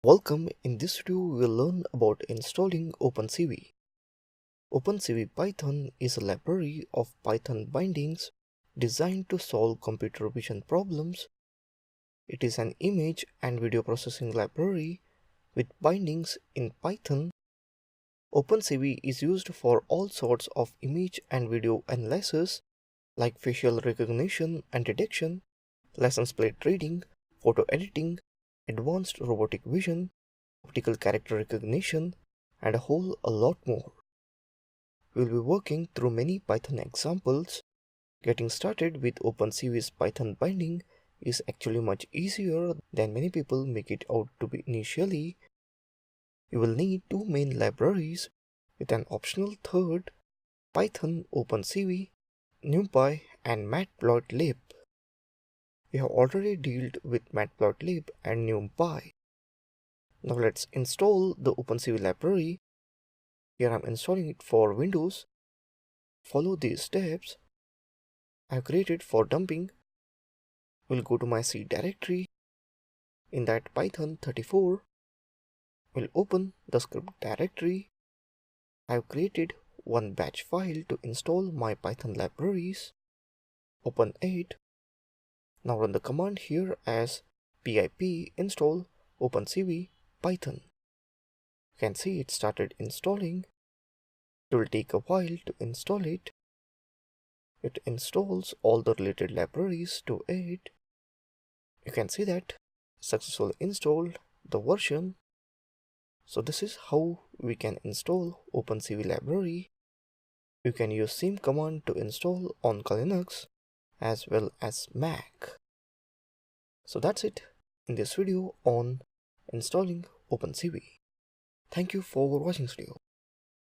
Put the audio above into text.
Welcome. In this video, we will learn about installing Opencv. Opencv Python is a library of Python bindings designed to solve computer vision problems. It is an image and video processing library with bindings in Python. Opencv is used for all sorts of image and video analysis like facial recognition and detection, license plate reading, photo editing, advanced robotic vision, optical character recognition, and a whole lot more. We'll be working through many Python examples. Getting started with Opencv's Python binding is actually much easier than many people make it out to be initially. You will need two main libraries with an optional third, Python Opencv, NumPy, and matplotlib. We have already dealt with matplotlib and NumPy. Now let's install the Opencv library. Here I'm installing it for Windows. Follow these steps. I've created for dumping. We'll go to my C directory. In that Python 34, we'll open the script directory. I've created one batch file to install my Python libraries. Open it. Now run the command here as pip install opencv python. You can see it started installing. It will take a while to install it. It installs all the related libraries to it. You can see that successfully installed the version. So this is how we can install Opencv library. You can use same command to install on Linux as well as Mac. So that's it in this video on installing Opencv. Thank you for watching this video.